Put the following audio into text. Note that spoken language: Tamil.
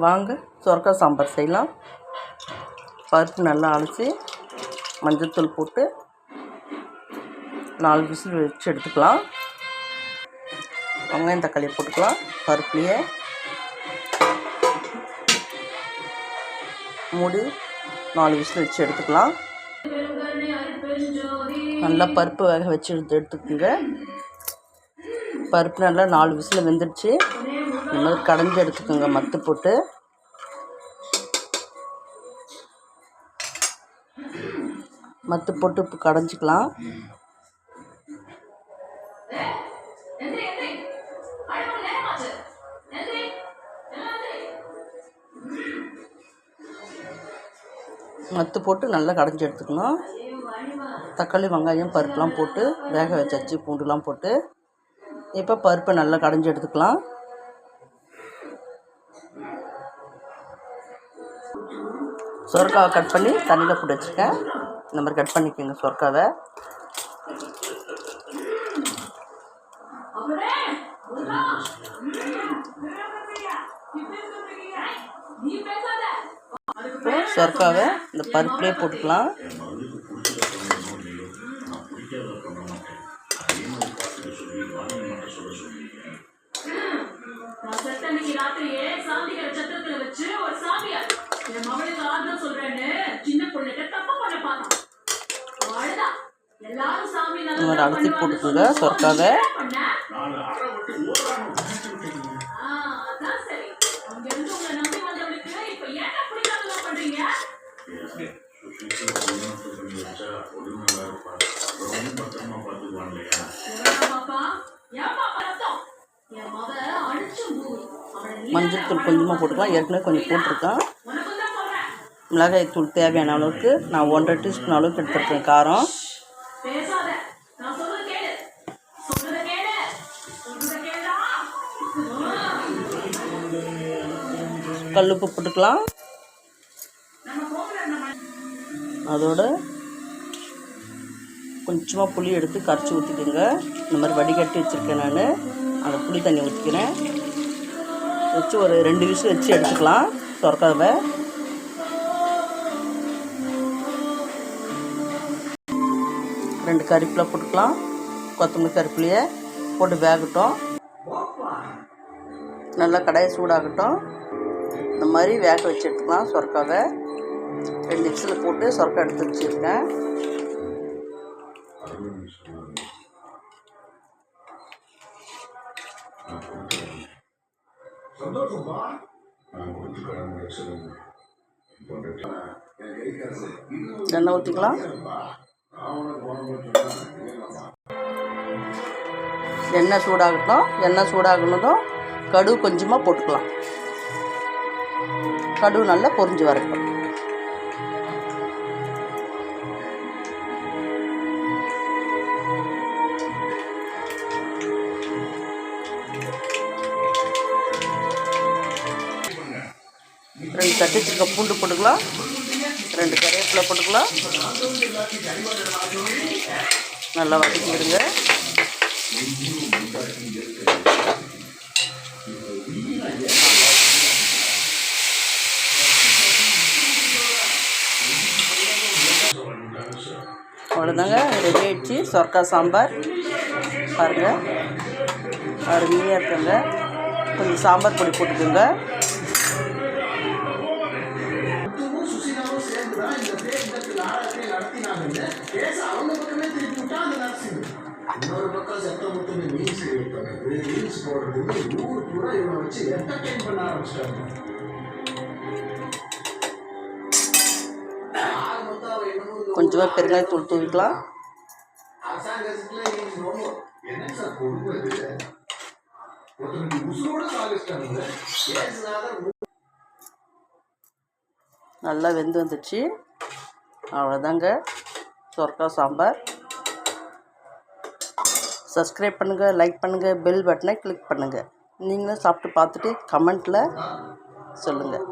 வாங்க சொரக்காய் சாம்பார் செய்யலாம். பருப்பு நல்லா அலசி மஞ்சள்தூள் போட்டு 4 விசில் வச்சு எடுத்துக்கலாம். வெங்காயம் தக்காளி போட்டுக்கலாம். பருப்புலேயே மூடி 4 விசில் வச்சு எடுத்துக்கலாம். நல்லா பருப்பு வேக வச்சு எடுத்துக்கோங்க. பருப்பு நல்லா 4 விசில் வெந்துடுச்சு. இந்த மாதிரி கடைஞ்சி எடுத்துக்கோங்க. மத்து போட்டு இப்போ கடைஞ்சிக்கலாம். மத்து போட்டு நல்லா கடைஞ்சி எடுத்துக்கணும். தக்காளி வெங்காயம் பருப்புலாம் போட்டு வேக வச்சாச்சு. பூண்டுலாம் போட்டு இப்போ பருப்பை நல்லா கடைஞ்சி எடுத்துக்கலாம். சொரக்காவை கட் பண்ணி தண்ணியில் போட்டு வச்சுருக்கேன். இந்த மாதிரி கட் பண்ணிக்கோங்க சொரக்காவை. சொரக்காவை இந்த பருப்புலேயே போட்டுக்கலாம். இந்த மாதிரி அலசி போட்டுக்கோங்க சொரக்காவை. மஞ்சள் தூள் கொஞ்சமாக போட்டுக்கலாம். ஏற்கனவே கொஞ்சம் போட்டிருக்கேன். மிளகாய் தூள் தேவையான அளவுக்கு நான் 1.5 டீஸ்பூன் அளவுக்கு எடுத்துருக்கேன் காரம். கல்லுப்பு போட்டுக்கலாம். அதோட கொஞ்சமாக புளி எடுத்து கரைச்சி ஊற்றிக்கோங்க. இந்த மாதிரி வடிகட்டி வச்சுருக்கேன் நான். அந்த புளி தண்ணி ஊற்றிக்கிறேன். வச்சு ஒரு 2 விசில் வச்சு எடுத்துக்கலாம் சொரக்காவை. ரெண்டு கறிப்பில் போட்டுக்கலாம். கொத்தமல்லி கறிப்பிலையே போட்டு வேகட்டும். நல்லா கடாயை சூடாகட்டும். இந்த மாதிரி வேக வச்சு எடுத்துக்கலாம் சொரக்காவை. 2 விசில் போட்டு சொரக்காய் எடுத்து வச்சுருக்கேன். எண்ணெய் ஊற்றிக்கலாம். எண்ணெய் சூடாகட்டும். எண்ணெய் சூடாகணுதும் கடுகு கொஞ்சமாக போட்டுக்கலாம். கடுகு நல்லா பொரிஞ்சு வரட்டும். ரெண்டு தட்டி வச்சுருக்க பூண்டு போட்டுக்கலாம். 2 கருவேப்பிலை போட்டுக்கலாம். நல்லா வதக்கிடுங்க. அவ்வளோதாங்க, ரெடி ஆகிடுச்சு சொரக்காய் சாம்பார். பாருங்கள், அருமையாக இருக்குங்க. கொஞ்சம் சாம்பார் பொடி போட்டுக்கோங்க. இன்னொரு பக்கம் சத்தமுத்துன்னு மீன்ஸ் ரீல்ஸ் போடுறதுக்கு ஊர் பூரா இவனை வச்சு என்டர்டெயின் பண்ண ஆரம்பிச்சிட்டாங்க. கொஞ்சமாக பெருங்காயத்தூள் தூவிக்கலாம். அரசாங்கத்துல என்ன சார் கொடுக்குறது? ஒருத்தருக்கு உசுரோட சாகிஸ்டாங்க. நல்லா வெந்து வந்துச்சு. அவ்வளோதாங்க சொரக்காய் சாம்பார். சப்ஸ்கிரைப் பண்ணுங்கள், லைக் பண்ணுங்கள், பெல் பட்டனை கிளிக் பண்ணுங்கள். நீங்களும் சாப்பிட்டு பார்த்துட்டு கமெண்ட்டில் சொல்லுங்கள்.